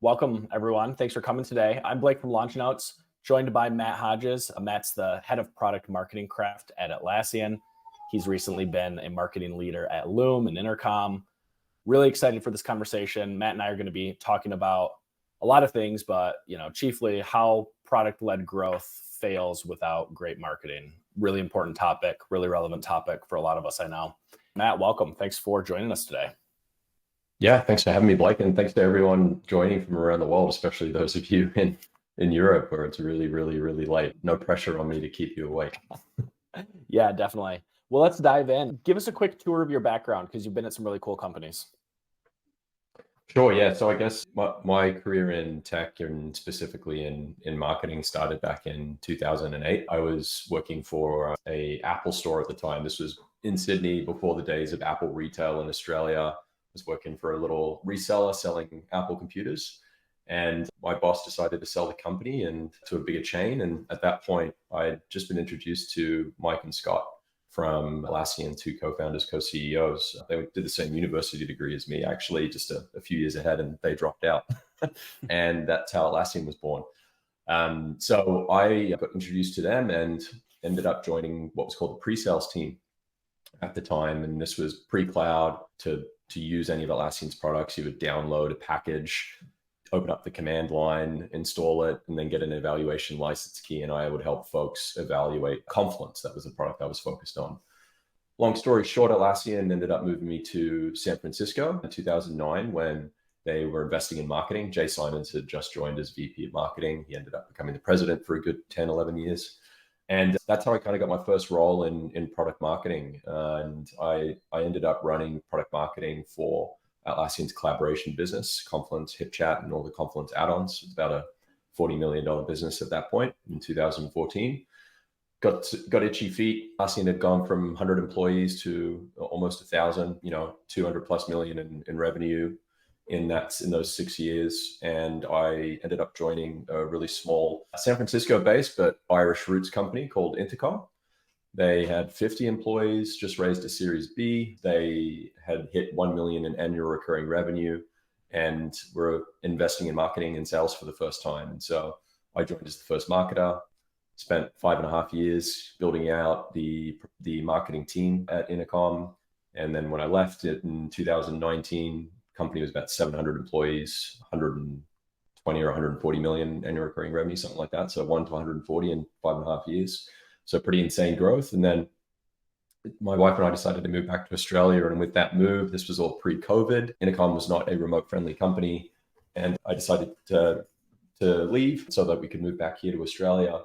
Welcome, everyone. Thanks for coming today. I'm Blake from Launch Notes, joined by Matt Hodges. Matt's the head of product marketing craft at Atlassian. He's recently been a marketing leader at Loom and Intercom. Really excited for this conversation. Matt and I are going to be talking about a lot of things, but chiefly how product-led growth fails without great marketing. Really important topic, really relevant topic for a lot of us, I know. Matt, welcome. Thanks for joining us today. Yeah, thanks for having me, Blake, and thanks to everyone joining from around the world, especially those of you in Europe where it's really, really, really late. No pressure on me to keep you awake. Yeah, definitely. Well, let's dive in. Give us a quick tour of your background because you've been at some really cool companies. Sure, yeah. So I guess my career in tech and specifically in marketing started back in 2008. I was working for a Apple store at the time. This was in Sydney before the days of Apple retail in Australia. I was working for a little reseller selling Apple computers. And my boss decided to sell the company and to a bigger chain. And at that point, I'd just been introduced to Mike and Scott from Atlassian, two co-founders, co-CEOs. They did the same university degree as me, actually, just a few years ahead, and they dropped out. And that's how Atlassian was born. So I got introduced to them and ended up joining what was called the pre-sales team at the time. And this was pre-cloud. To use any of Atlassian's products, you would download a package, open up the command line, install it, and then get an evaluation license key. And I would help folks evaluate Confluence. That was the product I was focused on. Long story short, Atlassian ended up moving me to San Francisco in 2009 when they were investing in marketing. Jay Simons had just joined as VP of marketing. He ended up becoming the president for a good 10, 11 years. And that's how I kind of got my first role in product marketing. And I ended up running product marketing for Atlassian's collaboration business, Confluence, HipChat, and all the Confluence add-ons. It's about a $40 million business at that point in 2014. Got itchy feet. Atlassian had gone from 100 employees to almost 1,000, 200 plus million in revenue in those 6 years. And I ended up joining a really small San Francisco-based but Irish roots company called Intercom. They had 50 employees, just raised a Series B. They had hit 1 million in annual recurring revenue and were investing in marketing and sales for the first time. And so I joined as the first marketer, spent 5.5 years building out the marketing team at Intercom. And then when I left it in 2019, company was about 700 employees, 120 or 140 million annual recurring revenue, something like that. So 1 to 140 in 5.5 years. So pretty insane growth. And then my wife and I decided to move back to Australia. And with that move, this was all pre-COVID. Intercom was not a remote-friendly company. And I decided to leave so that we could move back here to Australia.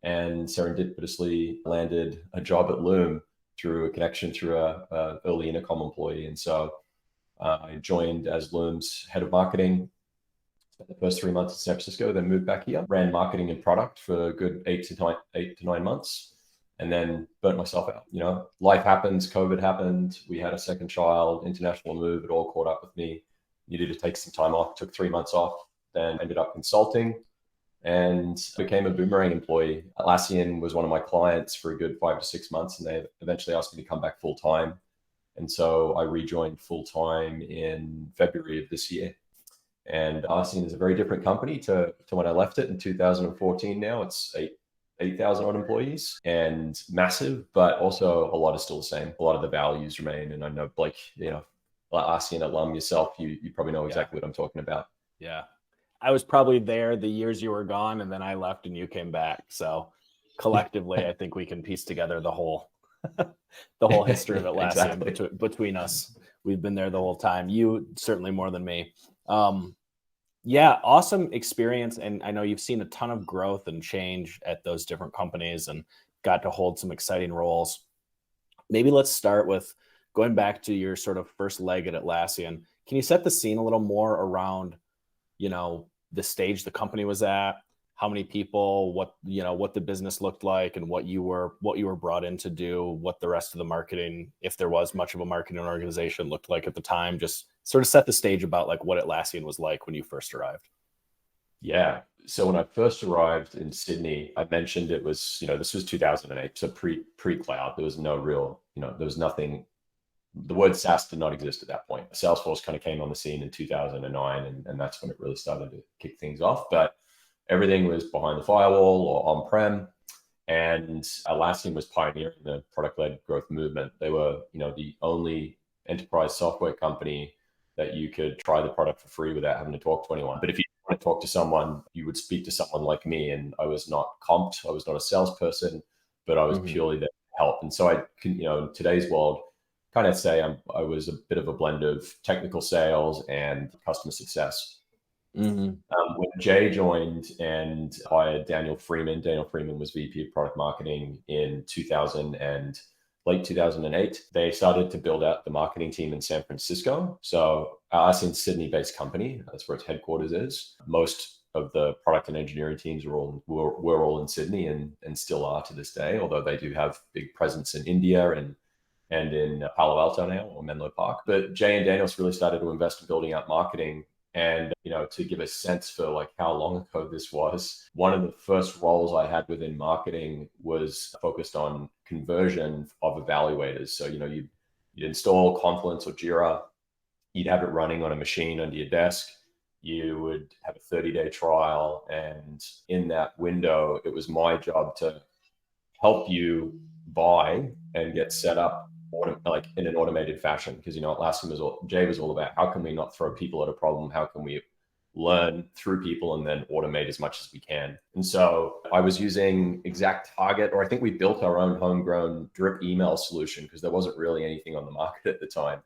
And serendipitously landed a job at Loom through a connection through a early Intercom employee. And so I joined as Loom's head of marketing. Spent the first 3 months in San Francisco, then moved back here, ran marketing and product for a good 8 to 9 months, and then burnt myself out. Life happens, COVID happened. We had a second child, international move. It all caught up with me. Needed to take some time off, took 3 months off, then ended up consulting and became a Boomerang employee. Atlassian was one of my clients for a good 5 to 6 months, and they eventually asked me to come back full time. And so I rejoined full time in February of this year. And Atlassian is a very different company to when I left it in 2014. Now it's 8,000 odd employees and massive, but also a lot is still the same. A lot of the values remain. And I know, Blake, Atlassian alum yourself, you probably know exactly what I'm talking about. Yeah. I was probably there the years you were gone, and then I left and you came back. So collectively, I think we can piece together the whole history of Atlassian Exactly. between us. We've been there the whole time. You certainly more than me. Yeah, awesome experience. And I know you've seen a ton of growth and change at those different companies and got to hold some exciting roles. Maybe let's start with going back to your sort of first leg at Atlassian. Can you set the scene a little more around, the stage the company was at, how many people, what the business looked like, and what you were brought in to do, what the rest of the marketing, if there was much of a marketing organization, looked like at the time? Just sort of set the stage about like what Atlassian was like when you first arrived. Yeah. So when I first arrived in Sydney, I mentioned it was, this was 2008, so pre-cloud. There was no real, there was nothing the word SaaS did not exist at that point. Salesforce kind of came on the scene in 2009, and that's when it really started to kick things off. But everything was behind the firewall or on-prem. And Atlassian was pioneering the product-led growth movement. They were, the only enterprise software company that you could try the product for free without having to talk to anyone. But if you want to talk to someone, you would speak to someone like me. And I was not comped. I was not a salesperson, but I was purely there to help. And so I can, in today's world, kind of say I was a bit of a blend of technical sales and customer success. When Jay joined and hired Daniel Freeman was VP of product marketing in late 2008. They started to build out the marketing team in San Francisco. So Atlassian's Sydney-based company, that's where its headquarters is. Most of the product and engineering teams were all in Sydney and still are to this day, although they do have big presence in India and in Palo Alto now, or Menlo Park. But Jay and Daniels really started to invest in building out marketing. And, to give a sense for like how long ago this was, one of the first roles I had within marketing was focused on conversion of evaluators. So, you'd install Confluence or Jira, you'd have it running on a machine under your desk, you would have a 30-day trial. And in that window, it was my job to help you buy and get set up like in an automated fashion, because Atlassian Jay was all about how can we not throw people at a problem, how can we learn through people and then automate as much as we can. And so I was using ExactTarget, or I think we built our own homegrown drip email solution because there wasn't really anything on the market at the time,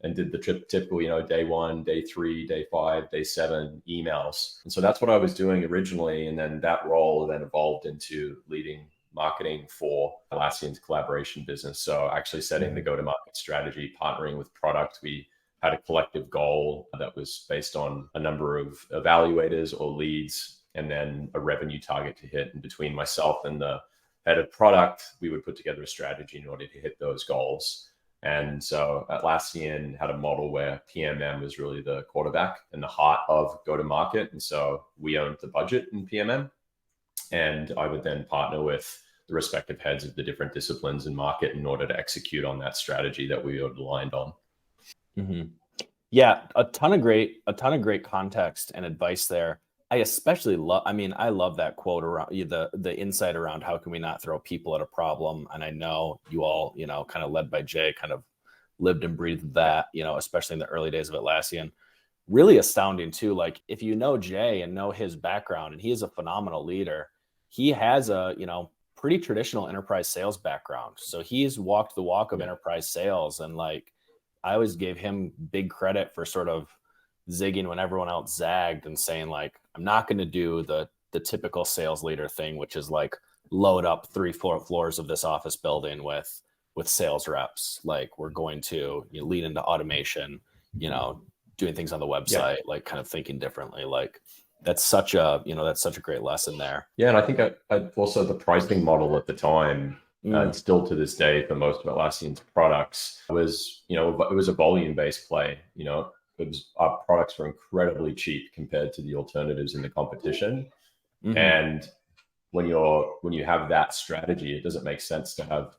and did the typical day 1, day 3, day 5, day 7 emails. And so that's what I was doing originally, and then that role then evolved into leading marketing for Atlassian's collaboration business. So actually setting the go-to-market strategy, partnering with product. We had a collective goal that was based on a number of evaluators or leads, and then a revenue target to hit. And between myself and the head of product, we would put together a strategy in order to hit those goals. And so Atlassian had a model where PMM was really the quarterback and the heart of go-to-market. And so we owned the budget in PMM. And I would then partner with the respective heads of the different disciplines in market in order to execute on that strategy that we had aligned on. Yeah, a ton of great context and advice there. I especially love, I love that quote around the insight around how can we not throw people at a problem. And I know you all, kind of led by Jay, kind of lived and breathed that, especially in the early days of Atlassian. Really astounding too. Like if you know Jay and know his background, and he is a phenomenal leader, he has a, pretty traditional enterprise sales background. So he's walked the walk of enterprise sales. And like, I always gave him big credit for sort of zigging when everyone else zagged and saying like, I'm not going to do the typical sales leader thing, which is like load up 3-4 floors of this office building with sales reps. Like we're going to lead into automation, doing things on the website, like kind of thinking differently. Like that's such a great lesson there. Yeah. And I think I also the pricing model at the time, and still to this day for most of Atlassian's products was, it was a volume-based play. Our products were incredibly cheap compared to the alternatives in the competition. And when you have that strategy, it doesn't make sense to have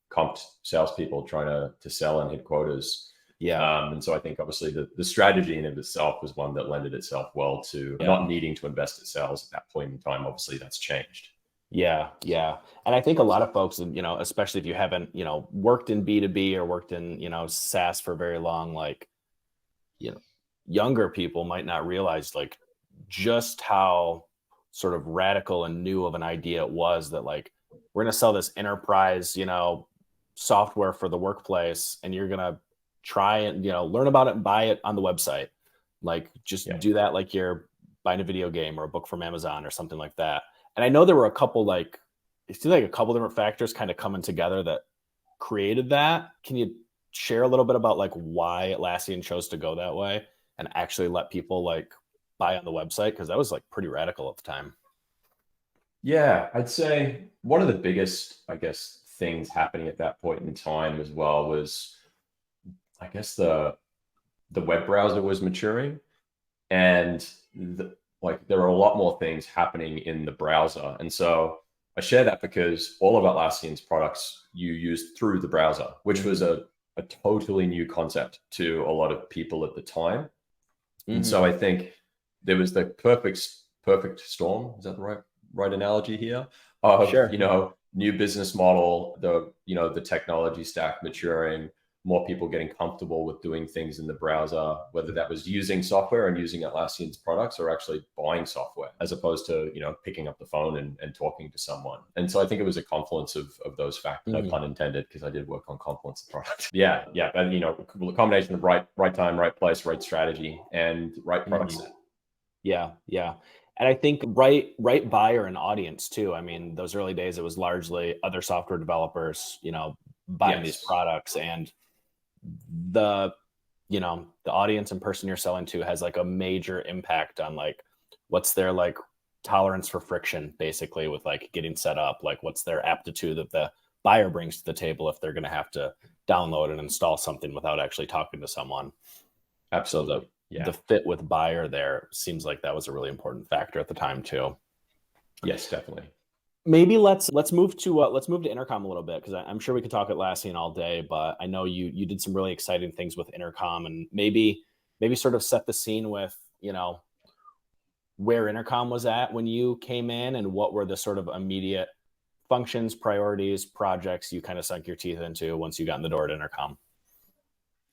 comped salespeople trying to sell and hit quotas. And so I think obviously the strategy in of itself was one that lended itself well to not needing to invest in sales at that point in time. Obviously that's changed. Yeah. And I think a lot of folks, especially if you haven't, worked in B2B or worked in, SaaS for very long, like, younger people might not realize like just how sort of radical and new of an idea it was that like, we're going to sell this enterprise, software for the workplace, and you're going to try and, learn about it and buy it on the website. Like just do that like you're buying a video game or a book from Amazon or something like that. And I know there were a couple different factors kind of coming together that created that. Can you share a little bit about like why Atlassian chose to go that way and actually let people like buy on the website? Because that was like pretty radical at the time. Yeah, I'd say one of the biggest, things happening at that point in time as well was, the web browser was maturing, and there are a lot more things happening in the browser. And so I share that because all of Atlassian's products you use through the browser, which was a a totally new concept to a lot of people at the time. Mm-hmm. And so I think there was the perfect storm. Is that the right analogy here? Of, Sure. New business model, the technology stack maturing, more people getting comfortable with doing things in the browser, whether that was using software and using Atlassian's products or actually buying software, as opposed to, picking up the phone and talking to someone. And so I think it was a confluence of those factors, no pun intended, because I did work on Confluence product. Yeah. And, a combination of right time, right place, right strategy, and right product set. Yeah. And I think right buyer and audience too. I mean, those early days, it was largely other software developers, buying these products, and the audience and person you're selling to has like a major impact on like what's their like tolerance for friction, basically, with like getting set up, like what's their aptitude that the buyer brings to the table if they're going to have to download and install something without actually talking to someone. Absolutely. So the fit with buyer there seems like that was a really important factor at the time too. Yes, definitely. Maybe let's move to Intercom a little bit, because I'm sure we could talk Atlassian all day, but I know you did some really exciting things with Intercom, and maybe sort of set the scene with where Intercom was at when you came in, and what were the sort of immediate functions, priorities, projects you kind of sunk your teeth into once you got in the door at Intercom.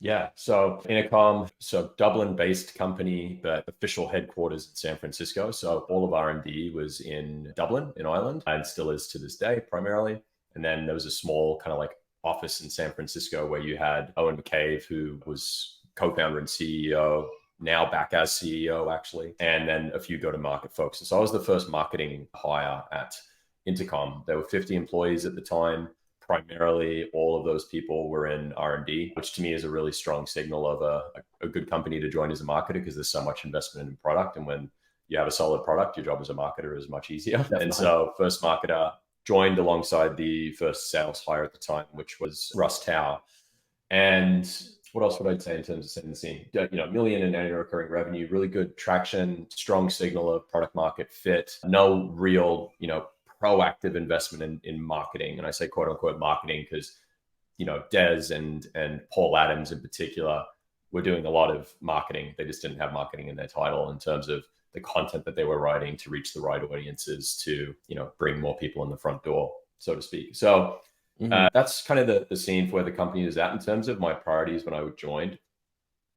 Yeah. So Intercom, Dublin-based company, but official headquarters in San Francisco. So all of R&D was in Dublin, in Ireland, and still is to this day primarily. And then there was a small kind of like office in San Francisco where you had Owen McCabe, who was co-founder and CEO, now back as CEO actually, and then a few go-to-market folks. And so I was the first marketing hire at Intercom. There were 50 employees at the time. Primarily, all of those people were in R&D, which to me is a really strong signal of a good company to join as a marketer, because there's so much investment in product. And when you have a solid product, your job as a marketer is much easier. Definitely. And so first marketer joined alongside the first sales hire at the time, which was Russ Tower. And what else would I say in terms of setting the scene? $1 million in annual recurring revenue, really good traction, strong signal of product market fit, no real, proactive investment in marketing. And I say quote unquote marketing because, Des and Paul Adams in particular were doing a lot of marketing. They just didn't have marketing in their title in terms of the content that they were writing to reach the right audiences to, bring more people in the front door, so to speak. So that's kind of the scene for where the company is at in terms of my priorities when I joined.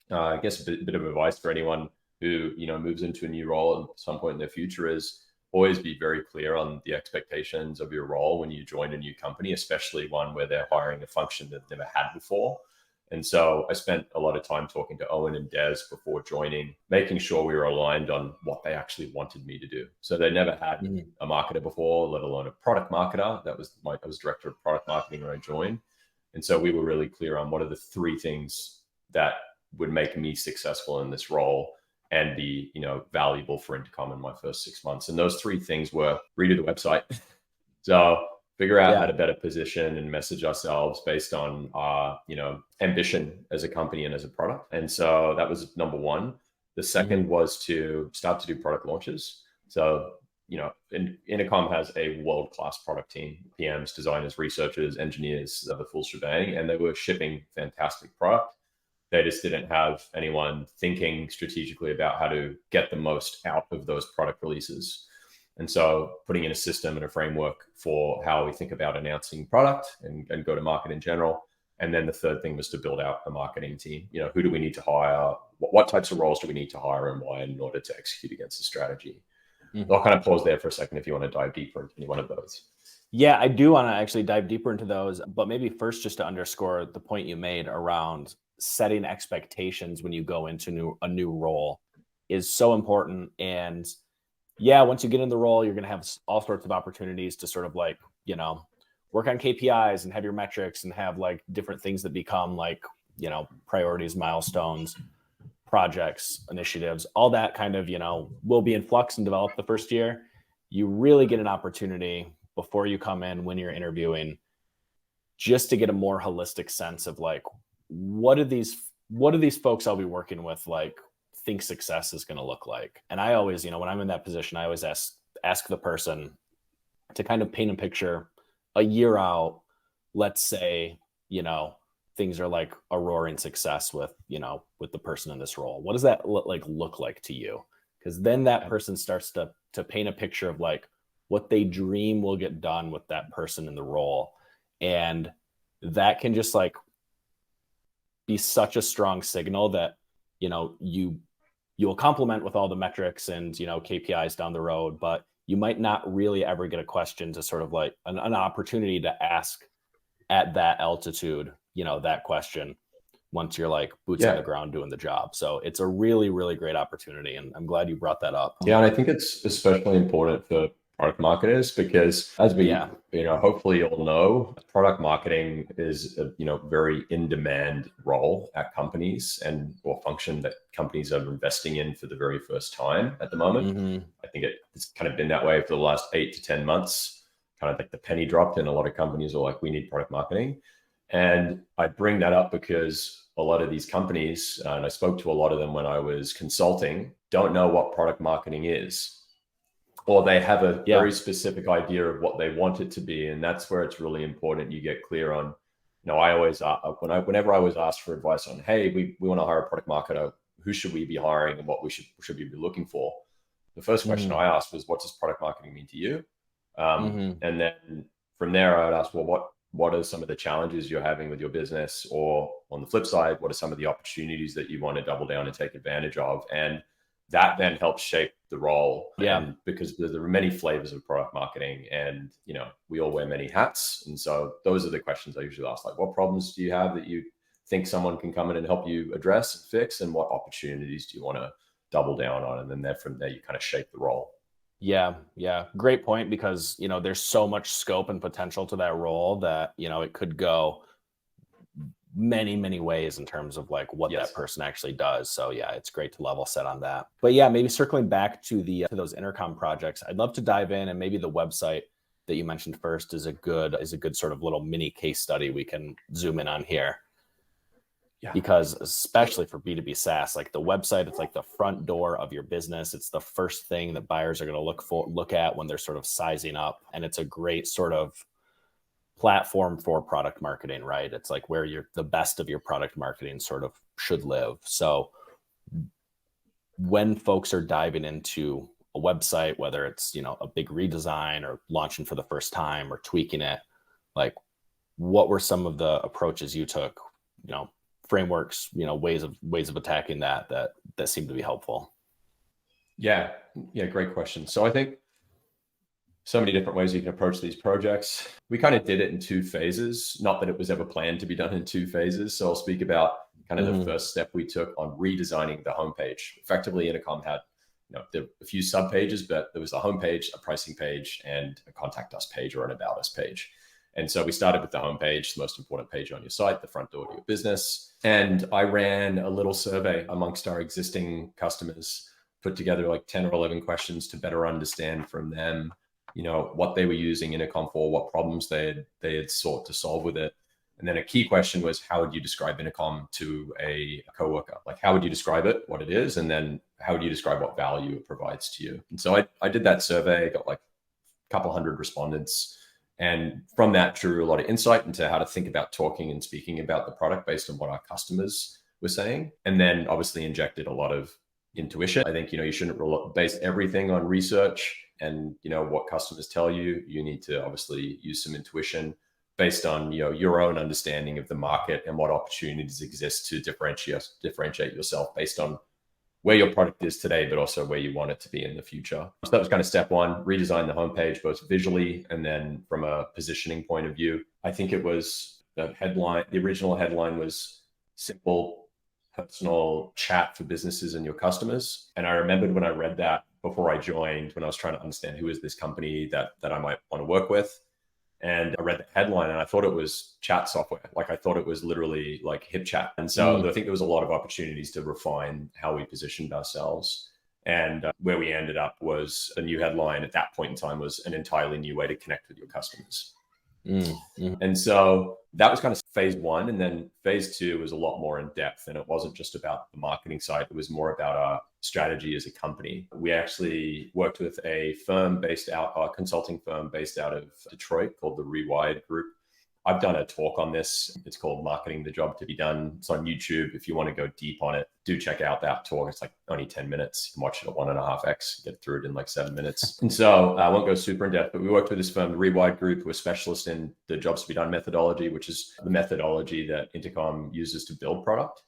I guess a bit of advice for anyone who, moves into a new role at some point in their future is always be very clear on the expectations of your role when you join a new company, especially one where they're hiring a function that they've never had before. And so I spent a lot of time talking to Owen and Des before joining, making sure we were aligned on what they actually wanted me to do. So they never had a marketer before, let alone a product marketer. I was director of product marketing when I joined. And so we were really clear on what are the three things that would make me successful in this role and be, valuable for Intercom in my first 6 months. And those three things were redo the website. So figure out how to better position and message ourselves based on our, ambition as a company and as a product. And so that was number one. The second was to start to do product launches. So, Intercom has a world-class product team, PMs, designers, researchers, engineers, the full shebang, and they were shipping fantastic product. They just didn't have anyone thinking strategically about how to get the most out of those product releases. And so putting in a system and a framework for how we think about announcing product and go to market in general. And then the third thing was to build out a marketing team. Who do we need to hire? What types of roles do we need to hire and why in order to execute against the strategy? I'll kind of pause there for a second if you want to dive deeper into any one of those. Yeah, I do want to actually dive deeper into those, but maybe first just to underscore the point you made around setting expectations when you go into a new role is so important. And yeah, once you get in the role, you're going to have all sorts of opportunities to sort of like, work on KPIs and have your metrics and have like different things that become like, priorities, milestones, projects, initiatives, all that kind of, will be in flux and develop the first year. You really get an opportunity before you come in when you're interviewing just to get a more holistic sense of like, what do these folks I'll be working with like think success is going to look like? And I always, when I'm in that position, I always ask the person to kind of paint a picture a year out, let's say, things are like a roaring success with, with the person in this role? What does that look like to you? Because then that person starts to paint a picture of like what they dream will get done with that person in the role. And that can just like be such a strong signal that, you'll complement with all the metrics and, KPIs down the road, but you might not really ever get a question to sort of like an opportunity to ask at that altitude, that question once you're like boots on the ground doing the job. So it's a really, really great opportunity. And I'm glad you brought that up. Yeah. And I think it's especially important for product marketers because as we, hopefully you'll know, product marketing is a, very in-demand role at companies or function that companies are investing in for the very first time at the moment. I think it's kind of been that way for the last 8 to 10 months, kind of like the penny dropped and a lot of companies are like, we need product marketing. And I bring that up because a lot of these companies, and I spoke to a lot of them when I was consulting, don't know what product marketing is. Or they have a very specific idea of what they want it to be. And that's where it's really important you get clear on, I always, whenever I was asked for advice on, hey, we want to hire a product marketer, who should we be hiring and what should we be looking for? The first question I asked was, what does product marketing mean to you? And then from there, I would ask, well, what are some of the challenges you're having with your business? Or on the flip side, what are some of the opportunities that you want to double down and take advantage of? And that then helps shape the role. And because there are many flavors of product marketing and, we all wear many hats. And so those are the questions I usually ask, like, what problems do you have that you think someone can come in and help you address and fix? And what opportunities do you want to double down on? And then from there, you kind of shape the role. Yeah. Great point, because, there's so much scope and potential to that role that, it could go many, many ways in terms of like what that person actually does. So yeah, it's great to level set on that. But yeah, maybe circling back to to those Intercom projects, I'd love to dive in, and maybe the website that you mentioned first is a good sort of little mini case study we can zoom in on here. Yeah. Because especially for B2B SaaS, like the website, it's like the front door of your business. It's the first thing that buyers are going to look at when they're sort of sizing up. And it's a great sort of platform for product marketing, right? It's like where the best of your product marketing sort of should live. So when folks are diving into a website, whether it's, a big redesign or launching for the first time or tweaking it, like what were some of the approaches you took, frameworks, ways of attacking that seemed to be helpful? Yeah, great question. So I think so many different ways you can approach these projects. We kind of did it in 2 phases, not that it was ever planned to be done in 2 phases. So I'll speak about kind of the first step we took on redesigning the homepage. Effectively, Intercom had there were a few sub pages, but there was a homepage, a pricing page, and a contact us page or an about us page. And so we started with the homepage, the most important page on your site, the front door to your business. And I ran a little survey amongst our existing customers, put together like 10 or 11 questions to better understand from them, what they were using Intercom for, what problems they had sought to solve with it. And then a key question was, how would you describe Intercom to a coworker? Like, how would you describe it, what it is? And then how would you describe what value it provides to you? And so I did that survey, got like a couple hundred respondents. And from that drew a lot of insight into how to think about talking and speaking about the product based on what our customers were saying. And then obviously injected a lot of intuition. I think, you shouldn't base everything on research and, what customers tell you. You need to obviously use some intuition based on, your own understanding of the market and what opportunities exist to differentiate yourself based on where your product is today, but also where you want it to be in the future. So that was kind of step 1, redesign the homepage, both visually and then from a positioning point of view. I think it was the original headline was simple, personal chat for businesses and your customers. And I remembered when I read that before I joined, when I was trying to understand who is this company that I might want to work with. And I read the headline and I thought it was chat software. Like I thought it was literally like HipChat. And so I think there was a lot of opportunities to refine how we positioned ourselves. And where we ended up was the new headline at that point in time was an entirely new way to connect with your customers. And so that was kind of phase 1. And then phase 2 was a lot more in depth. And it wasn't just about the marketing side. It was more about our strategy as a company. We actually worked with a consulting firm based out of Detroit called the Rewired Group. I've done a talk on this. It's called Marketing the Job to Be Done. It's on YouTube. If you want to go deep on it, do check out that talk. It's like only 10 minutes. You can watch it at 1.5x, get through it in like 7 minutes. And so I won't go super in depth, but we worked with this firm, the Rewide Group, who are specialists in the jobs to be done methodology, which is the methodology that Intercom uses to build product.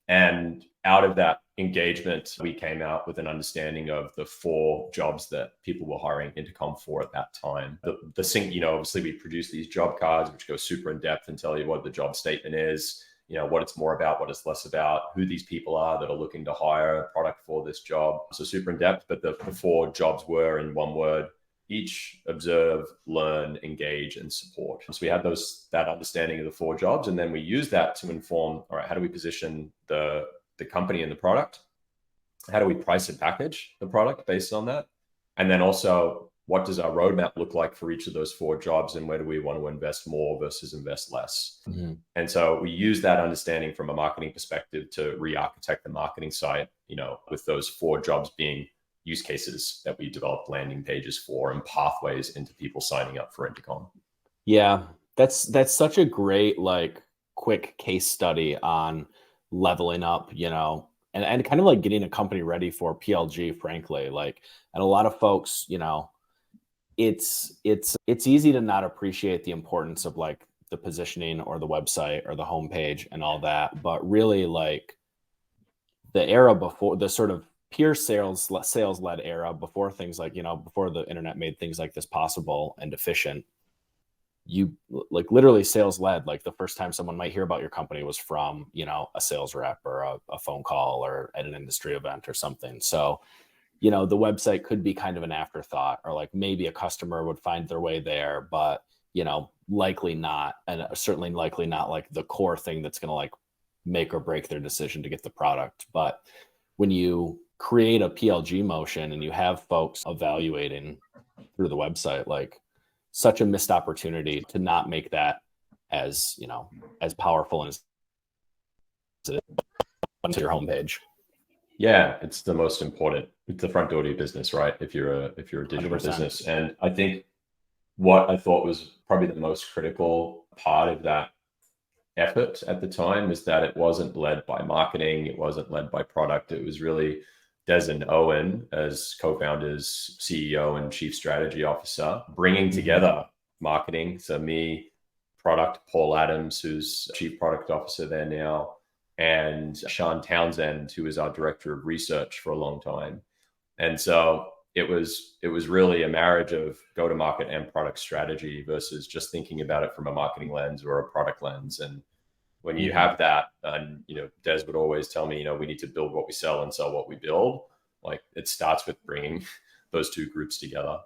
And out of that engagement, we came out with an understanding of the 4 jobs that people were hiring Intercom for at that time. The sync, obviously we produce these job cards, which go super in depth and tell you what the job statement is, what it's more about, what it's less about, who these people are that are looking to hire a product for this job. So super in depth, but the 4 jobs were, in one word, each: observe, learn, engage, and support. So we had that understanding of the 4 jobs, and then we use that to inform, all right, how do we position the company and the product? How do we price and package the product based on that? And then also, what does our roadmap look like for each of those 4 jobs, and where do we want to invest more versus invest less? Mm-hmm. And so we use that understanding from a marketing perspective to re-architect the marketing site, with those 4 jobs being use cases that we developed landing pages for and pathways into people signing up for Intercom. Yeah, that's such a great, quick case study on leveling up, and kind of like getting a company ready for PLG, frankly. And a lot of folks, it's easy to not appreciate the importance of the positioning or the website or the homepage and all that. But really, the era before, the sort of pure sales-led era, before things before the internet made things like this possible and efficient, you literally sales-led. The first time someone might hear about your company was from, a sales rep or a phone call or at an industry event or something. So, the website could be kind of an afterthought, or maybe a customer would find their way there, but, likely not. And certainly likely not the core thing that's going to make or break their decision to get the product. But when you create a PLG motion and you have folks evaluating through the website, such a missed opportunity to not make that as powerful as it is to your homepage. Yeah, it's the most important. It's the front door to your business, right? If you're a digital 100%. business. And I think what I thought was probably the most critical part of that effort at the time is that it wasn't led by marketing. It wasn't led by product. It was really Des and Owen as co-founders, CEO and chief strategy officer, bringing together marketing. So me, product, Paul Adams, who's chief product officer there now, and Sean Townsend, who is our director of research for a long time. And so it was really a marriage of go-to-market and product strategy versus just thinking about it from a marketing lens or a product lens. And when you have that, and Des would always tell me, we need to build what we sell and sell what we build. It starts with bringing those 2 groups together.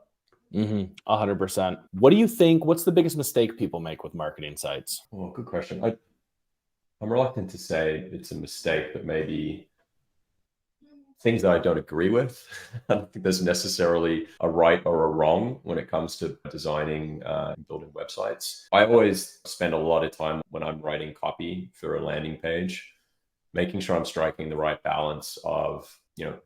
100%. What do you think? What's the biggest mistake people make with marketing sites? Oh, good question. I'm reluctant to say it's a mistake, but maybe things that I don't agree with. I don't think there's necessarily a right or a wrong when it comes to designing and building websites. I always spend a lot of time when I'm writing copy for a landing page, making sure I'm striking the right balance of,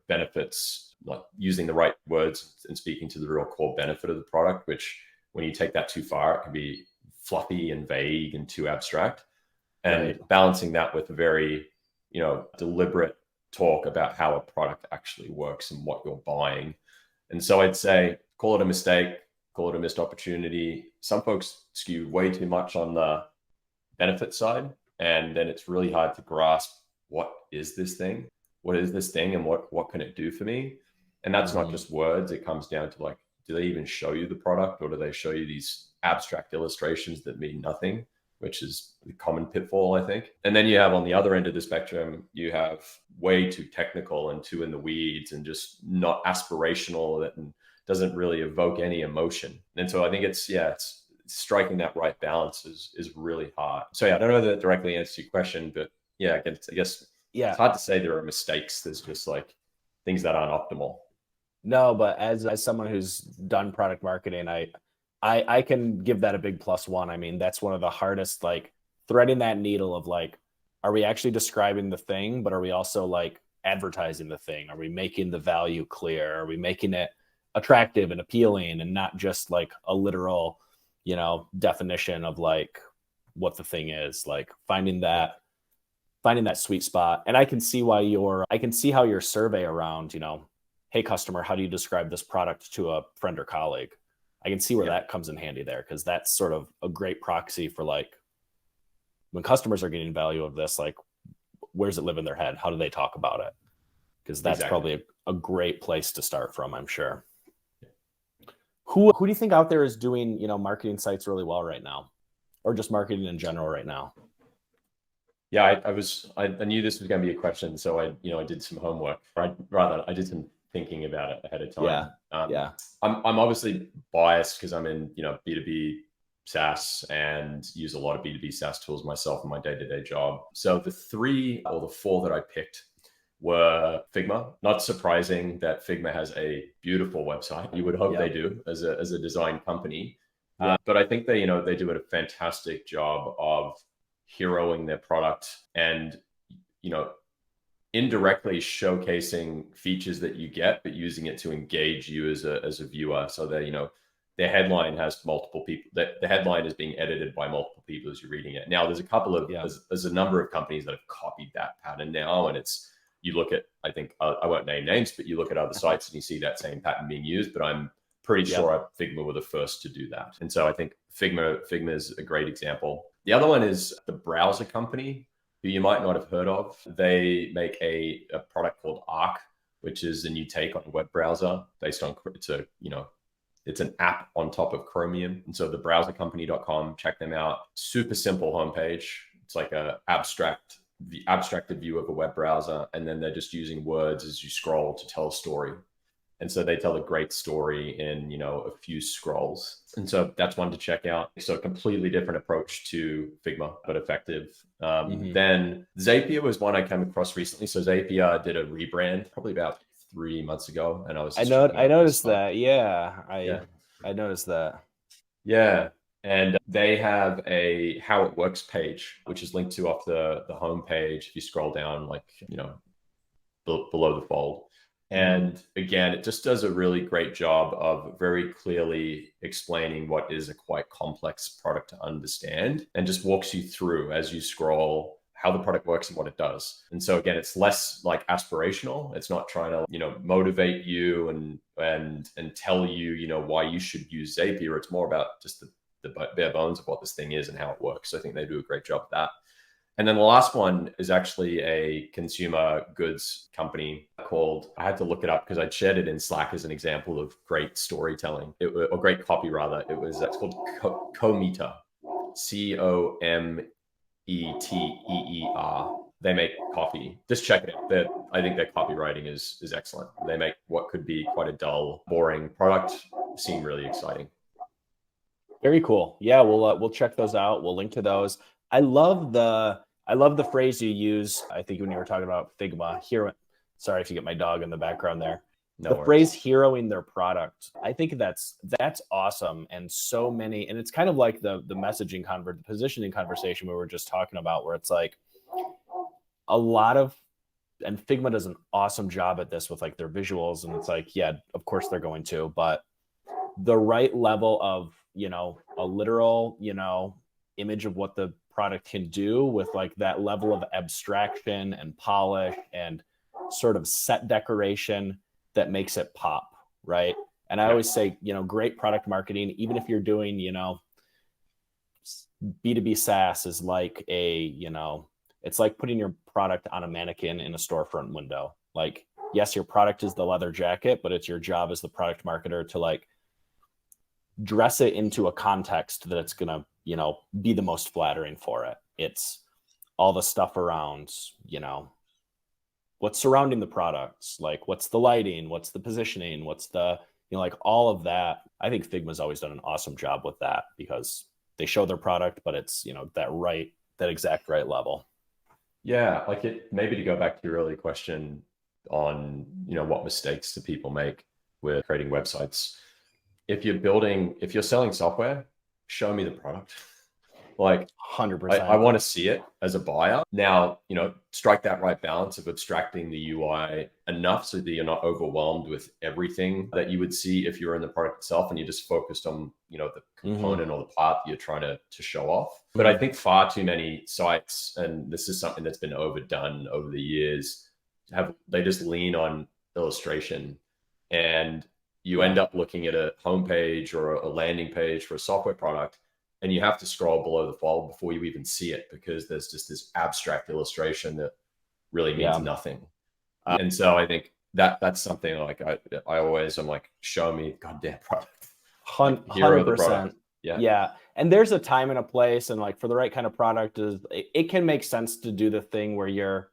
benefits, using the right words and speaking to the real core benefit of the product, which when you take that too far, it can be fluffy and vague and too abstract. And balancing that with a very, deliberate talk about how a product actually works and what you're buying. And so I'd say, call it a mistake, call it a missed opportunity. Some folks skew way too much on the benefit side, and then it's really hard to grasp, what is this thing? What is this thing, and what can it do for me? And that's not just words. It comes down to do they even show you the product, or do they show you these abstract illustrations that mean nothing, which is the common pitfall, I think. And then you have on the other end of the spectrum, you have way too technical and too in the weeds and just not aspirational, that doesn't really evoke any emotion. And so I think it's striking that right balance is really hard. So I don't know that directly answers your question, but I guess it's hard to say there are mistakes. There's just things that aren't optimal. No, but as someone who's done product marketing, I can give that a big +1. I mean, that's one of the hardest, threading that needle of are we actually describing the thing, but are we also advertising the thing? Are we making the value clear? Are we making it attractive and appealing and not just a literal, definition of what the thing is, like finding that sweet spot. And I can see how your survey around, hey customer, how do you describe this product to a friend or colleague? I can see where that comes in handy there, because that's sort of a great proxy for like when customers are getting value of this, like where's it live in their head? How do they talk about it? Because that's probably a great place to start from, I'm sure. Who do you think out there is doing, marketing sites really well right now, or just marketing in general right now? Yeah, I knew this was going to be a question, so I did some homework. I did some thinking about it ahead of time. Yeah. I'm obviously biased because I'm in B2B SaaS and use a lot of B2B SaaS tools myself in my day-to-day job. So the 3 or the 4 that I picked were Figma. Not surprising that Figma has a beautiful website. You would hope they do as a design company. But I think they do a fantastic job of heroing their product and indirectly showcasing features that you get, but using it to engage you as a viewer. So that their headline has multiple people. The headline is being edited by multiple people as you're reading it. Now, there's a couple of there's a number of companies that have copied that pattern now, and you look at, I think I won't name names, but you look at other sites and you see that same pattern being used. But I'm pretty sure Figma were the first to do that, and so I think Figma is a great example. The other one is the browser company, who you might not have heard of. They make a product called Arc, which is a new take on a web browser based on it's an app on top of Chromium. And so thebrowsercompany.com, check them out. Super simple homepage. It's like the abstracted view of a web browser. And then they're just using words as you scroll to tell a story. And so they tell a great story in, a few scrolls. And so that's one to check out. So a completely different approach to Figma, but effective. Then Zapier was one I came across recently. So Zapier did a rebrand probably about 3 months ago. And I noticed that. Yeah. I noticed that. Yeah. And they have a how it works page, which is linked to off the home page. If you scroll down, below the fold. And again, it just does a really great job of very clearly explaining what is a quite complex product to understand, and just walks you through as you scroll how the product works and what it does. And so again, it's less like aspirational. It's not trying to, motivate you and tell you, why you should use Zapier. It's more about just the bare bones of what this thing is and how it works. So I think they do a great job of that. And then the last one is actually a consumer goods company called, I had to look it up because I'd shared it in Slack as an example of great storytelling, or great copy rather. It's called Cometer, Cometeer. They make coffee. Just check it out. I think their copywriting is excellent. They make what could be quite a dull, boring product seem really exciting. Very cool. Yeah, we'll check those out. We'll link to those. I love the phrase you use. I think when you were talking about Figma, sorry if you get my dog in the background there. The phrase heroing their product. I think that's awesome. And so many, and it's kind of like the messaging the positioning conversation we were just talking about, where it's like a lot of, and Figma does an awesome job at this with like their visuals. And it's like, yeah, of course they're going to, but the right level of, a literal, image of what the product can do with like that level of abstraction and polish and sort of set decoration that makes it pop, right? And I always say, great product marketing, even if you're doing, B2B SaaS is like it's like putting your product on a mannequin in a storefront window. Like, yes, your product is the leather jacket, but it's your job as the product marketer to like dress it into a context that it's going to, be the most flattering for it. It's all the stuff around, what's surrounding the products, like what's the lighting, what's the positioning, what's the, like all of that. I think Figma's always done an awesome job with that, because they show their product, but it's, that exact right level. Yeah. Maybe to go back to your earlier question on, what mistakes do people make with creating websites? If you're selling software, show me the product. Like, I 100%. want to see it as a buyer. Now, strike that right balance of abstracting the UI enough so that you're not overwhelmed with everything that you would see if you're in the product itself and you're just focused on, the component or the part that you're trying to show off. But I think far too many sites, and this is something that's been overdone over the years, they just lean on illustration, and you end up looking at a homepage or a landing page for a software product, and you have to scroll below the fold before you even see it, because there's just this abstract illustration that really means nothing. And so I think that's something like I always am like, show me goddamn product. 100%. Yeah. And there's a time and a place, and like for the right kind of product, it can make sense to do the thing where you're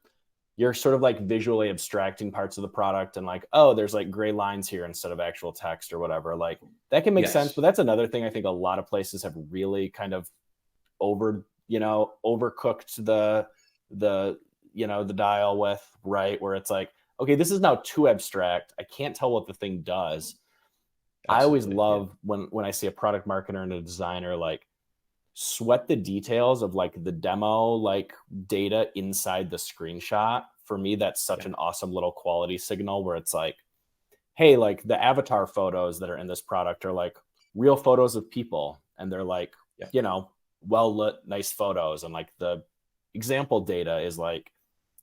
sort of like visually abstracting parts of the product and like, oh, there's like gray lines here instead of actual text or whatever. Like that can make sense. But that's another thing I think a lot of places have really kind of overcooked the dial with, right? Where it's like, okay, this is now too abstract. I can't tell what the thing does. Absolutely, I always love when I see a product marketer and a designer like sweat the details of like the demo, like data inside the screenshot. For me, that's such an awesome little quality signal where it's like, hey, like the avatar photos that are in this product are like real photos of people, and they're like, well lit, nice photos. And like the example data is like,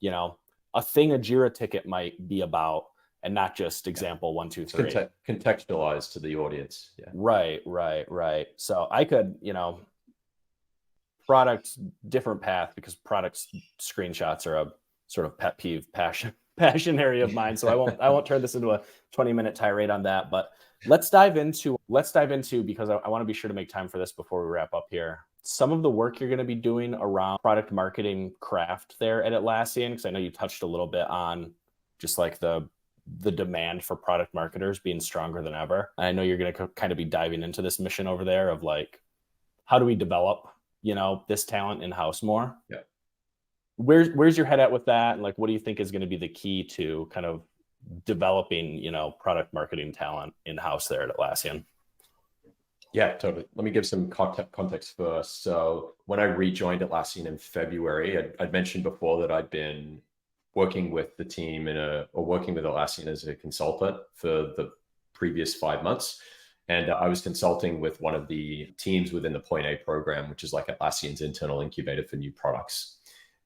a thing a Jira ticket might be about, and not just example 1, 2, 3. Contextualized to the audience. Yeah. Right. So I could, product different path, because products screenshots are a sort of pet peeve passion area of mine. So I won't turn this into a 20-minute tirade on that, but let's dive into, because I want to be sure to make time for this before we wrap up here, some of the work you're going to be doing around product marketing craft there at Atlassian, because I know you touched a little bit on just like the demand for product marketers being stronger than ever. And I know you're going to kind of be diving into this mission over there of like, how do we develop this talent in-house more? Yeah. Where's your head at with that? And like, what do you think is going to be the key to kind of developing, product marketing talent in-house there at Atlassian? Yeah, totally. Let me give some context first. So when I rejoined Atlassian in February, I'd mentioned before that I'd been working with the team working with Atlassian as a consultant for the previous 5 months. And I was consulting with one of the teams within the Point A program, which is like Atlassian's internal incubator for new products.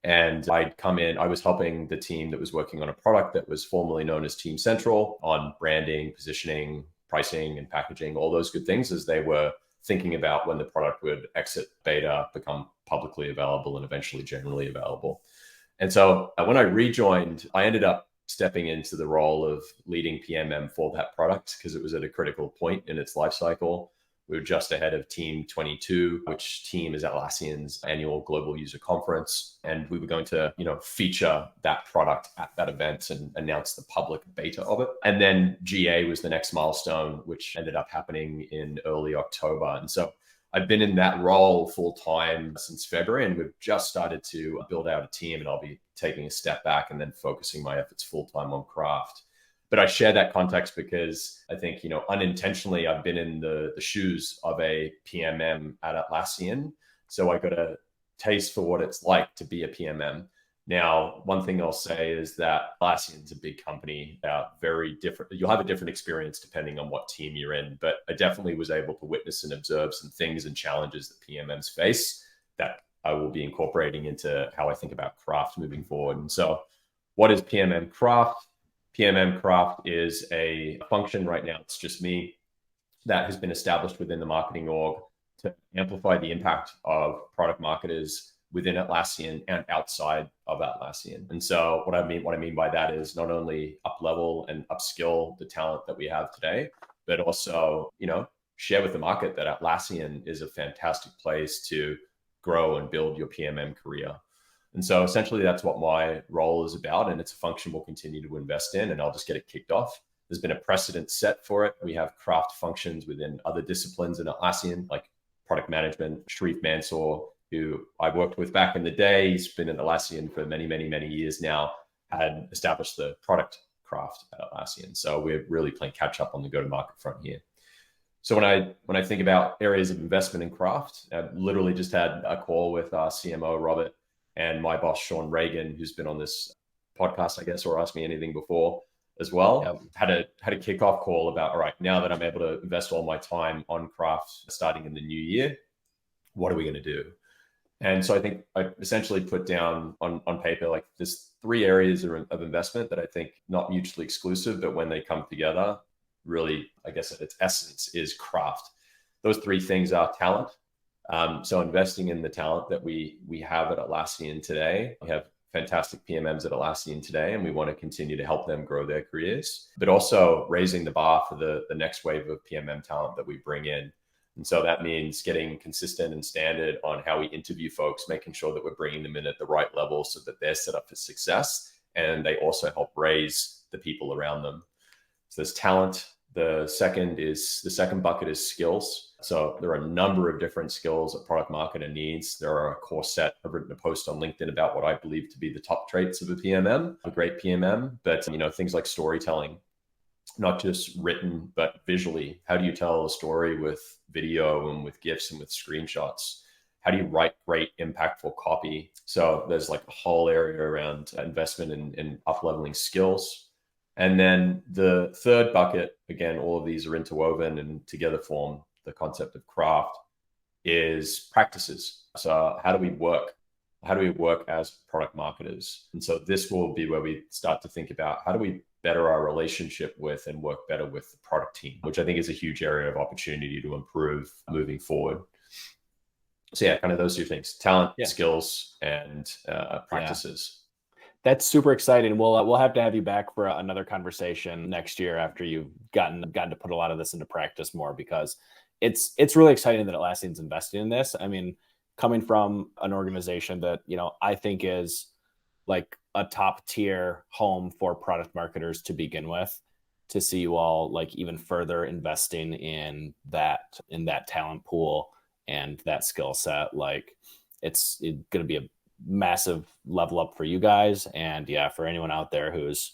And I'd come in, I was helping the team that was working on a product that was formerly known as Team Central on branding, positioning, pricing, and packaging, all those good things as they were thinking about when the product would exit beta, become publicly available, and eventually generally available. And so when I rejoined, I ended up stepping into the role of leading PMM for that product because it was at a critical point in its life cycle. We were just ahead of Team 22, which team is Atlassian's annual global user conference. And we were going to, feature that product at that event and announce the public beta of it. And then GA was the next milestone, which ended up happening in early October. And so I've been in that role full time since February, and we've just started to build out a team, and I'll be taking a step back and then focusing my efforts full time on craft. But I share that context because I think, unintentionally, I've been in the shoes of a PMM at Atlassian. So I got a taste for what it's like to be a PMM. Now, one thing I'll say is that Atlassian's a big company, very different. You'll have a different experience depending on what team you're in. But I definitely was able to witness and observe some things and challenges that PMMs face that I will be incorporating into how I think about craft moving forward. And so what is PMM craft? PMM craft is a function right now, it's just me, that has been established within the marketing org to amplify the impact of product marketers within Atlassian and outside of Atlassian. And so what I mean by that is not only up-level and upskill the talent that we have today, but also, share with the market that Atlassian is a fantastic place to grow and build your PMM career. And so essentially that's what my role is about. And it's a function we'll continue to invest in, and I'll just get it kicked off. There's been a precedent set for it. We have craft functions within other disciplines in Atlassian, like product management. Sharif Mansour, who I worked with back in the day, he's been at Atlassian for many, many, many years now, had established the product craft at Atlassian. So we're really playing catch up on the go-to-market front here. So when I think about areas of investment in craft, I literally just had a call with our CMO Robert and my boss Sean Reagan, who's been on this podcast, I guess, or asked me anything before as well. Yep. Had a kickoff call about, all right, now that I'm able to invest all my time on craft starting in the new year, what are we going to do? And so I think I essentially put down on paper, like there's three areas of investment that I think not mutually exclusive, but when they come together, really, I guess at its essence is craft. Those three things are talent. So investing in the talent that we have at Atlassian today. We have fantastic PMMs at Atlassian today, and we want to continue to help them grow their careers, but also raising the bar for the next wave of PMM talent that we bring in. And so that means getting consistent and standard on how we interview folks, making sure that we're bringing them in at the right level so that they're set up for success, and they also help raise the people around them. So there's talent. The second bucket is skills. So there are a number of different skills a product marketer needs. There are a core set. I've written a post on LinkedIn about what I believe to be the top traits of a PMM, a great PMM, but things like storytelling, not just written, but visually. How do you tell a story with video and with GIFs and with screenshots? How do you write great, impactful copy? So there's like a whole area around investment in up-leveling skills. And then the third bucket, again, all of these are interwoven and together form the concept of craft, is practices. So how do we work? How do we work as product marketers? And so this will be where we start to think about how do we better our relationship with and work better with the product team, which I think is a huge area of opportunity to improve moving forward. So yeah, kind of those two things: talent, skills, and practices. That's super exciting. We'll have to have you back for another conversation next year after you've gotten to put a lot of this into practice more, because it's really exciting that Atlassian's investing in this. I mean, coming from an organization that I think is like a top tier home for product marketers to begin with, to see you all like even further investing in that talent pool and that skill set, like it's going to be a massive level up for you guys. And yeah, for anyone out there who's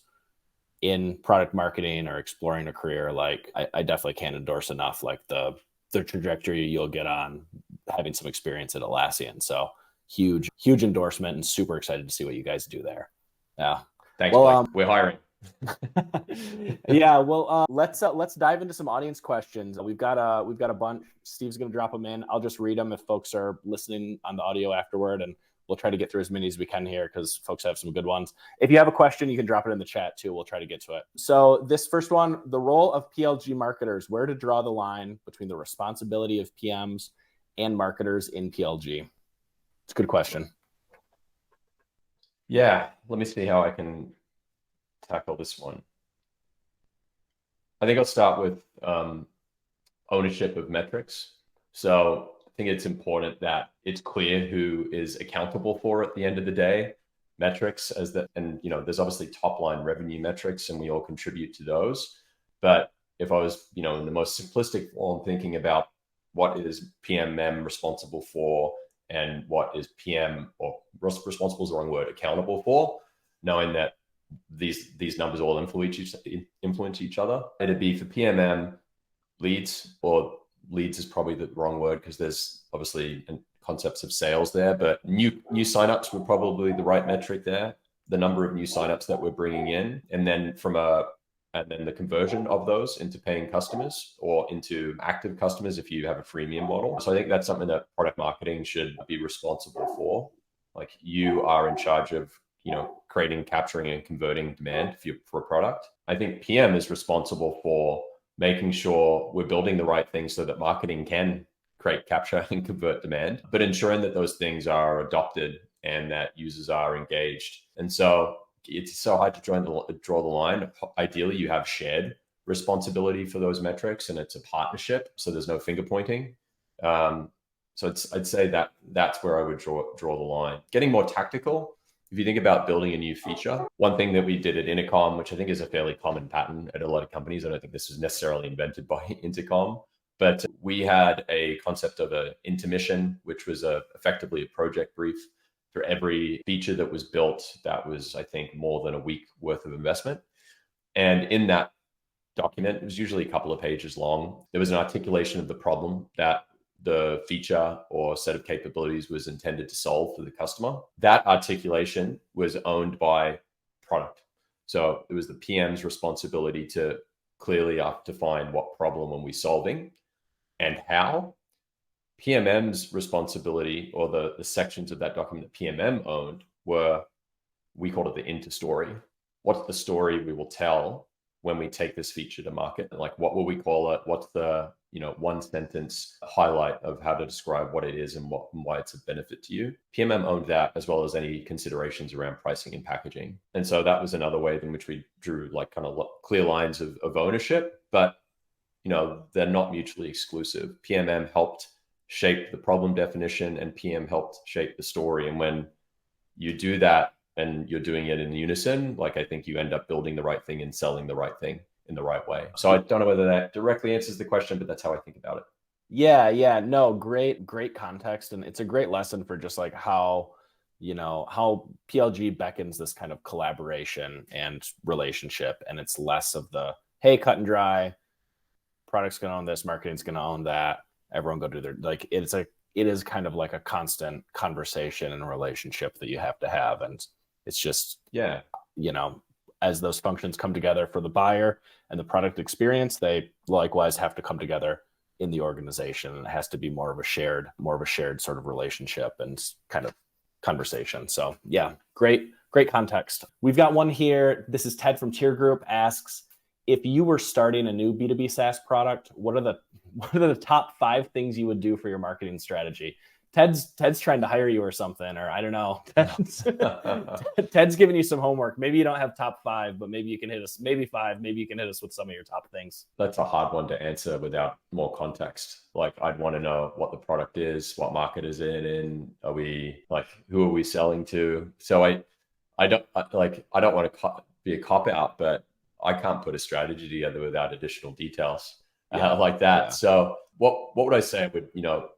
in product marketing or exploring a career, like I definitely can't endorse enough like the trajectory you'll get on having some experience at Atlassian. So huge endorsement, and super excited to see what you guys do there. Yeah. Thanks, Blake. We're hiring. Yeah. Well, let's dive into some audience questions. We've got a bunch. Steve's going to drop them in. I'll just read them if folks are listening on the audio afterward, and we'll try to get through as many as we can here because folks have some good ones. If you have a question, you can drop it in the chat too. We'll try to get to it. So this first one, the role of PLG marketers, where to draw the line between the responsibility of PMs and marketers in PLG? It's a good question. Yeah, let me see how I can tackle this one. I think I'll start with ownership of metrics. So I think it's important that it's clear who is accountable for at the end of the day. Metrics and there's obviously top line revenue metrics, and we all contribute to those. But if I was, in the most simplistic form, thinking about what is PMM responsible for and what is PM, or responsible is the wrong word, accountable for, knowing that these numbers all influence each other. It'd be for PMM leads, or leads is probably the wrong word because there's obviously concepts of sales there, but new signups were probably the right metric there. The number of new signups that we're bringing in, and then the conversion of those into paying customers or into active customers if you have a freemium model. So I think that's something that product marketing should be responsible for. Like, you are in charge of creating, capturing, and converting demand for a product. I think PM is responsible for making sure we're building the right things so that marketing can create, capture, and convert demand, but ensuring that those things are adopted and that users are engaged. And so it's so hard to draw the line. Ideally, you have shared responsibility for those metrics, and it's a partnership, so there's no finger pointing. So I'd say that's where I would draw the line. Getting more tactical, if you think about building a new feature, one thing that we did at Intercom, which I think is a fairly common pattern at a lot of companies, I don't think this was necessarily invented by Intercom, but we had a concept of an intermission, which was effectively a project brief for every feature that was built. That was, I think, more than a week worth of investment. And in that document. It was usually a couple of pages long. There was an articulation of the problem that the feature or set of capabilities was intended to solve for the customer. That articulation was owned by product. So it was the PM's responsibility to clearly define what problem are we solving and how. PMM's responsibility, or the sections of that document that PMM owned, were, we called it the inter-story. What's the story we will tell when we take this feature to market? Like, what will we call it? What's the, one sentence highlight of how to describe what it is and why it's a benefit to you? PMM owned that, as well as any considerations around pricing and packaging. And so that was another way in which we drew like kind of clear lines of ownership, but they're not mutually exclusive. PMM helped shape the problem definition and PM helped shape the story. And when you do that and you're doing it in unison, like, I think you end up building the right thing and selling the right thing in the right way. So I don't know whether that directly answers the question, but that's how I think about it. Yeah. No, great context. And it's a great lesson for just like how PLG beckons this kind of collaboration and relationship. And it's less of the, hey, cut and dry, product's going to own this, marketing's going to own that. Everyone go do their, like, it is kind of like a constant conversation and relationship that you have to have. And it's just, as those functions come together for the buyer and the product experience, they likewise have to come together in the organization. And it has to be more of a shared sort of relationship and kind of conversation. So yeah, great context. We've got one here. This is Ted from Tier Group, asks, if you were starting a new B2B SaaS product, what are the top 5 things you would do for your marketing strategy? Ted's trying to hire you or something, or I don't know. Ted's giving you some homework. Maybe you don't have top 5, but maybe you can hit us, maybe 5, maybe you can hit us with some of your top things. That's a hard one to answer without more context. Like, I'd want to know what the product is, what market is it in, who are we selling to? So I don't want to be a cop out, but I can't put a strategy together without additional details like that. Yeah. So what would I say?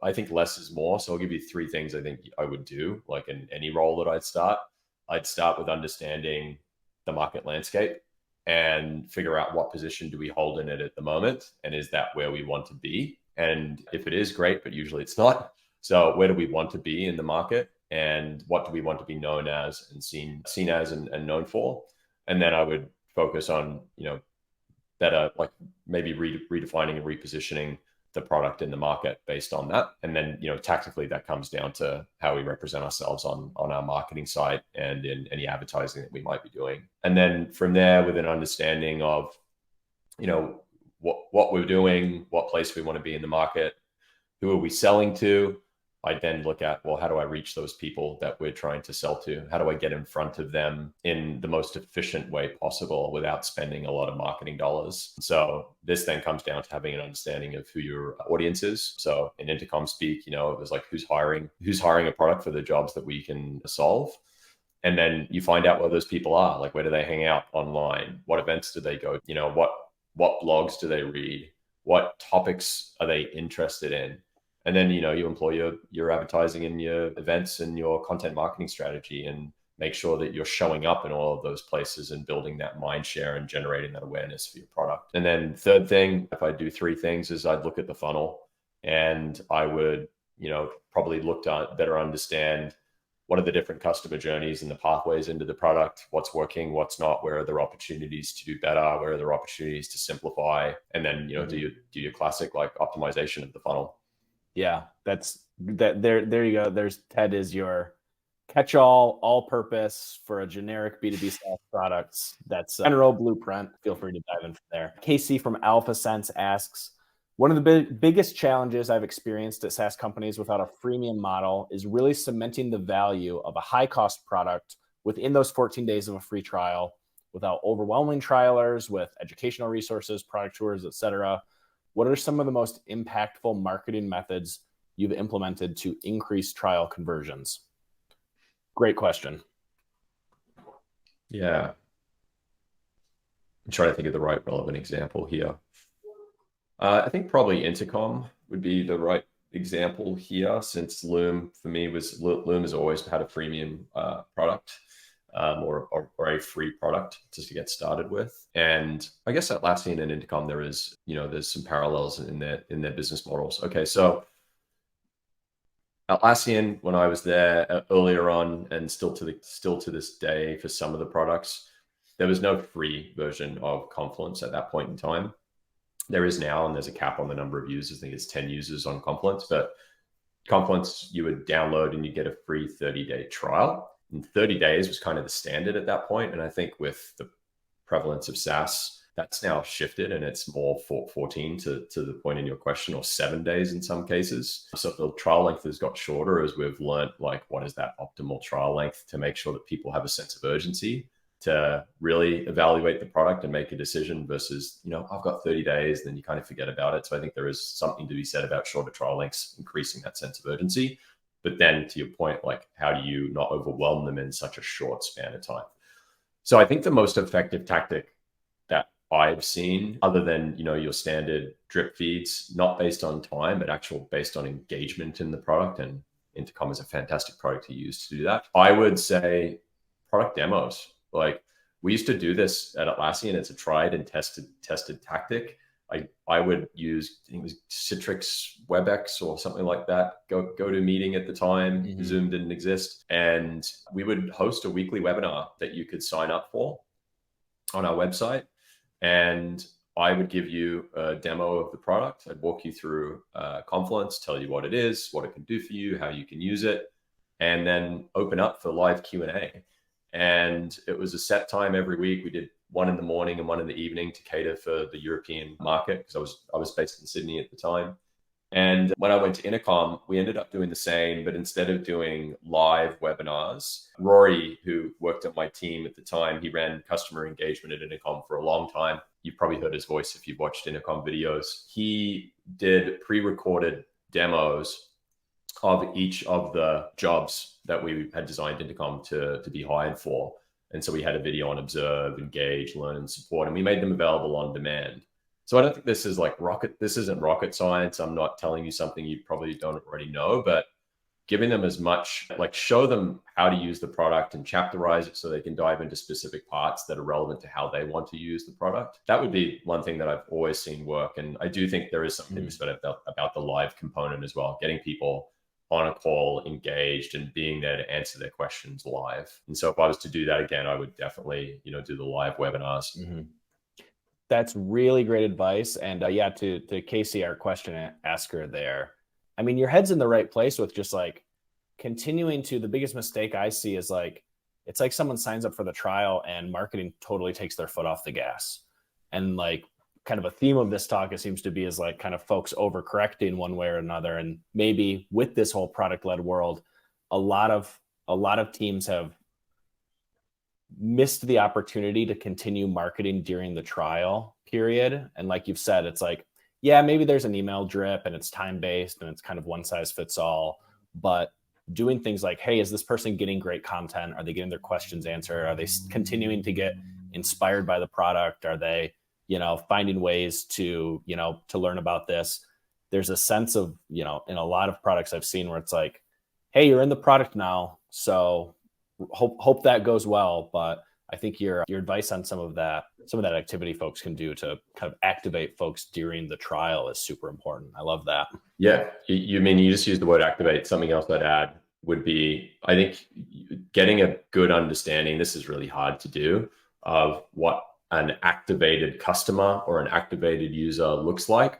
I think less is more. So I'll give you 3 things I think I would do, like in any role that I'd start. I'd start with understanding the market landscape and figure out what position do we hold in it at the moment. And is that where we want to be? And if it is, great, but usually it's not. So where do we want to be in the market? And what do we want to be known as and seen as and known for? And then I would focus on, better, like maybe redefining and repositioning the product in the market based on that. And then, tactically that comes down to how we represent ourselves on our marketing site and in any advertising that we might be doing. And then from there, with an understanding of, what we're doing, what place we want to be in the market, who are we selling to, I then look at, well, how do I reach those people that we're trying to sell to? How do I get in front of them in the most efficient way possible without spending a lot of marketing dollars? So this then comes down to having an understanding of who your audience is. So in Intercom speak, it was like, who's hiring a product for the jobs that we can solve? And then you find out where those people are, like, where do they hang out online? What events do they go? What blogs do they read? What topics are they interested in? And then, you employ your advertising and your events and your content marketing strategy and make sure that you're showing up in all of those places and building that mind share and generating that awareness for your product. And then third thing, if I do 3 things, is I'd look at the funnel and I would, probably look to better understand what are the different customer journeys and the pathways into the product, what's working, what's not, where are there opportunities to do better, where are there opportunities to simplify, and then, do your classic like optimization of the funnel. Yeah, there you go. There's Ted is your catch-all, all-purpose for a generic B2B SaaS products. That's a general blueprint. Feel free to dive in from there. Casey from Alpha Sense asks, one of the biggest challenges I've experienced at SaaS companies without a freemium model is really cementing the value of a high-cost product within those 14 days of a free trial without overwhelming trialers with educational resources, product tours, etc. What are some of the most impactful marketing methods you've implemented to increase trial conversions? Great question. Yeah. I'm trying to think of the right relevant example here. I think probably Intercom would be the right example here, since Loom for me Loom has always had a freemium product. or a free product just to get started with. And I guess Atlassian and Intercom, there's some parallels in their business models. Okay, so Atlassian, when I was there earlier on, and still to this day for some of the products, there was no free version of Confluence at that point in time. There is now, and there's a cap on the number of users. I think it's 10 users on Confluence, but Confluence you would download and you get a free 30-day trial. And 30 days was kind of the standard at that point. And I think with the prevalence of SaaS, that's now shifted and it's more 14 to the point in your question, or 7 days in some cases. So the trial length has got shorter as we've learned, like, what is that optimal trial length to make sure that people have a sense of urgency to really evaluate the product and make a decision versus, I've got 30 days, then you kind of forget about it. So I think there is something to be said about shorter trial lengths, increasing that sense of urgency. But then to your point, like, how do you not overwhelm them in such a short span of time? So I think the most effective tactic that I've seen, other than, your standard drip feeds, not based on time, but actual based on engagement in the product, and Intercom is a fantastic product to use to do that, I would say product demos. Like, we used to do this at Atlassian. It's a tried and tested tactic. I would use, I think it was Citrix WebEx or something like that. Go to meeting at the time. Mm-hmm. Zoom didn't exist. And we would host a weekly webinar that you could sign up for on our website. And I would give you a demo of the product. I'd walk you through Confluence, tell you what it is, what it can do for you, how you can use it, and then open up for live Q&A. And it was a set time every week. We did one in the morning and one in the evening to cater for the European market, because I was based in Sydney at the time. And when I went to Intercom, we ended up doing the same, but instead of doing live webinars, Rory, who worked at my team at the time, he ran customer engagement at Intercom for a long time. You've probably heard his voice if you've watched Intercom videos. He did pre-recorded demos of each of the jobs that we had designed Intercom to be hired for. And so we had a video on observe, engage, learn, and support, and we made them available on demand. So I don't think this is this isn't rocket science. I'm not telling you something you probably don't already know, but giving them as much, show them how to use the product and chapterize it so they can dive into specific parts that are relevant to how they want to use the product. That would be one thing that I've always seen work. And I do think there is something about the live component as well, getting people on a call, engaged, and being there to answer their questions live. And so if I was to do that again, I would definitely, do the live webinars. Mm-hmm. That's really great advice. And to Casey, our question asker there, I mean, your head's in the right place with just continuing to, the biggest mistake I see is it's like someone signs up for the trial and marketing totally takes their foot off the gas. And kind of a theme of this talk, it seems to be, is kind of folks overcorrecting one way or another. And maybe with this whole product-led world, a lot of teams have missed the opportunity to continue marketing during the trial period. And like you've said, it's maybe there's an email drip and it's time-based and it's kind of one size fits all, but doing things like, hey, is this person getting great content? Are they getting their questions answered? Are they continuing to get inspired by the product? Are they, finding ways to learn about this? There's a sense of, in a lot of products I've seen where it's hey, you're in the product now, so hope that goes well. But I think your advice on some of that activity folks can do to kind of activate folks during the trial is super important. I love that. Yeah, you mean you just use the word activate. Something else I'd add would be, I think, getting a good understanding, this is really hard to do, of what an activated customer or an activated user looks like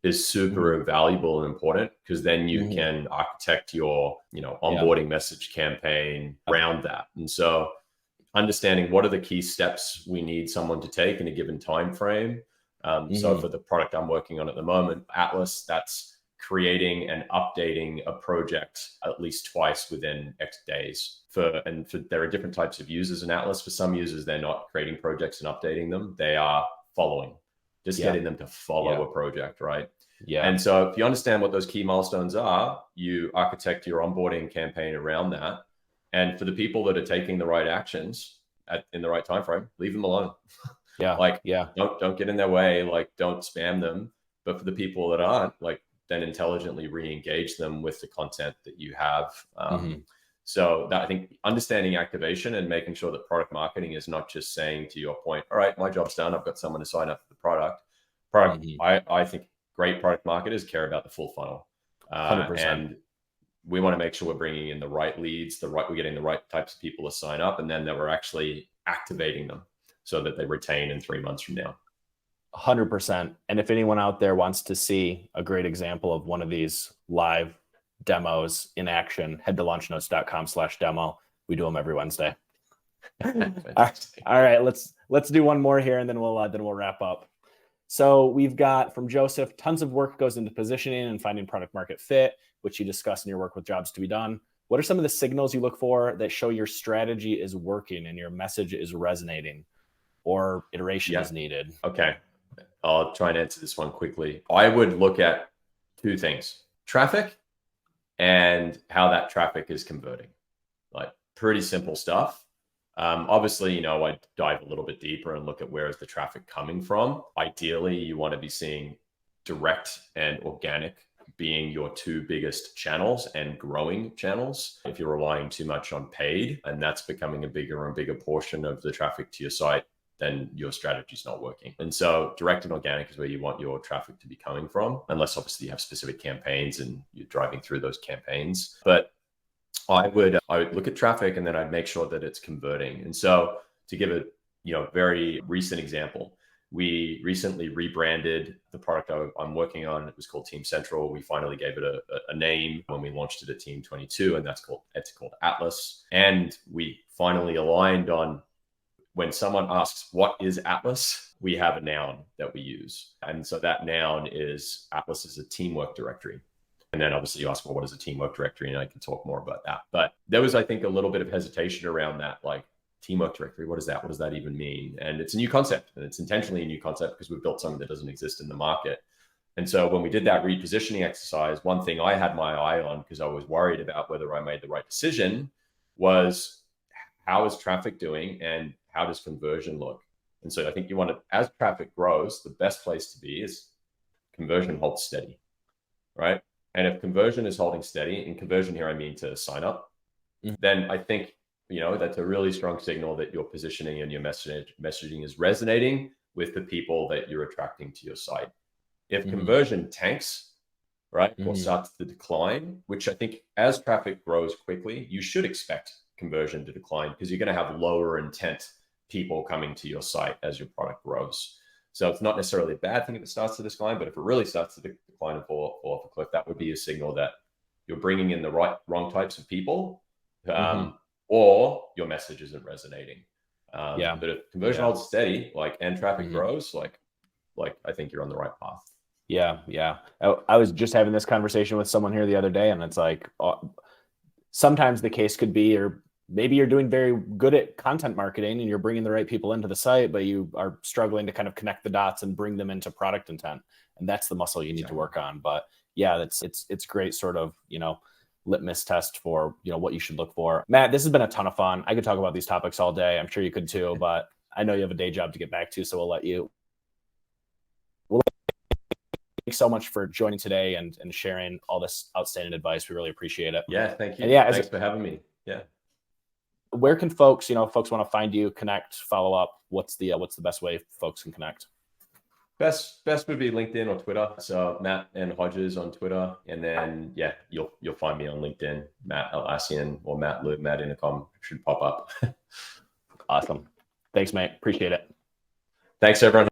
is super valuable and important, because then you can architect your, onboarding message campaign around that. And so understanding what are the key steps we need someone to take in a given time frame. So for the product I'm working on at the moment, Atlas, that's creating and updating a project at least twice within X days. There are different types of users in Atlas. For some users, they're not creating projects and updating them. They are following, getting them to follow a project, right? Yeah. And so if you understand what those key milestones are, you architect your onboarding campaign around that. And for the people that are taking the right actions in the right time frame, leave them alone. Don't get in their way. Don't spam them. But for the people that aren't, then intelligently re-engage them with the content that you have. So that, I think understanding activation and making sure that product marketing is not just saying, to your point, all right, my job's done, I've got someone to sign up for the product. I think great product marketers care about the full funnel. 100%. And we want to make sure we're bringing in the right leads, we're getting the right types of people to sign up, and then that we're actually activating them so that they retain in 3 months from now. 100%. And if anyone out there wants to see a great example of one of these live demos in action, head to launchnotes.com/demo. We do them every Wednesday. All right, let's do one more here, and then we'll wrap up. So we've got from Joseph, tons of work goes into positioning and finding product market fit, which you discuss in your work with jobs to be done. What are some of the signals you look for that show your strategy is working and your message is resonating, or iteration is needed? Okay, I'll try and answer this one quickly. I would look at 2 things: traffic and how that traffic is converting. Like, pretty simple stuff. Obviously, I dive a little bit deeper and look at where is the traffic coming from. Ideally, you want to be seeing direct and organic being your 2 biggest channels and growing channels. If you're relying too much on paid and that's becoming a bigger and bigger portion of the traffic to your site, then your strategy is not working. And so direct and organic is where you want your traffic to be coming from, unless obviously you have specific campaigns and you're driving through those campaigns. But I would look at traffic, and then I'd make sure that it's converting. And so, to give a very recent example, we recently rebranded the product I'm working on. It was called Team Central. We finally gave it a name when we launched it at Team 22, and it's called Atlas. And we finally aligned on, when someone asks, what is Atlas? We have a noun that we use. And so that noun is, Atlas is a teamwork directory. And then obviously you ask, well, what is a teamwork directory? And I can talk more about that. But there was, I think, a little bit of hesitation around that, like, teamwork directory, what is that? What does that even mean? And it's a new concept, and it's intentionally a new concept because we've built something that doesn't exist in the market. And so when we did that repositioning exercise, one thing I had my eye on, because I was worried about whether I made the right decision, was how is traffic doing and how does conversion look? And so I think you want to, as traffic grows, the best place to be is conversion holds steady, right? And if conversion is holding steady, and conversion here I mean to sign up, then I think, that's a really strong signal that your positioning and your messaging is resonating with the people that you're attracting to your site. If conversion tanks, right, or starts to decline, which I think as traffic grows quickly, you should expect conversion to decline, because you're going to have lower intent people coming to your site as your product grows. So it's not necessarily a bad thing if it starts to decline, but if it really starts to decline and fall off a cliff, that would be a signal that you're bringing in the wrong types of people, or your message isn't resonating. But if conversion holds steady, and traffic grows, I think you're on the right path. Yeah. I was just having this conversation with someone here the other day, and it's like, sometimes the case could be, or maybe you're doing very good at content marketing and you're bringing the right people into the site, but you are struggling to kind of connect the dots and bring them into product intent. And that's the muscle you need to work on. But yeah, it's great sort of, litmus test for, what you should look for. Matt, this has been a ton of fun. I could talk about these topics all day. I'm sure you could too, but I know you have a day job to get back to, so we'll let you. Thanks so much for joining today and sharing all this outstanding advice. We really appreciate it. Yeah, thank you. And yeah, thanks for having me. Yeah. Where can folks, folks want to find you, connect, follow up? What's the best way folks can connect? Best would be LinkedIn or Twitter. So Matt and Hodges on Twitter, and then you'll find me on LinkedIn, Matt Atlassian or Matt Loom, Matt Intercom should pop up. Awesome. Thanks, mate. Appreciate it. Thanks, everyone.